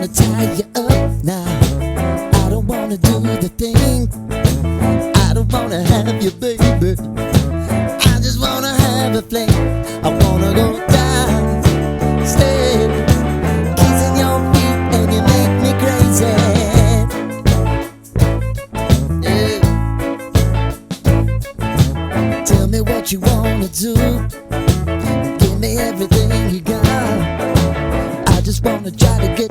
wanna tie you up now. I don't wanna do the thing. I don't wanna have you, baby. I just wanna have a fling. I wanna go down, stay, kissing your feet, and you make me crazy. Yeah. Tell me what you wanna do. Give me everything you got. I just wanna try to get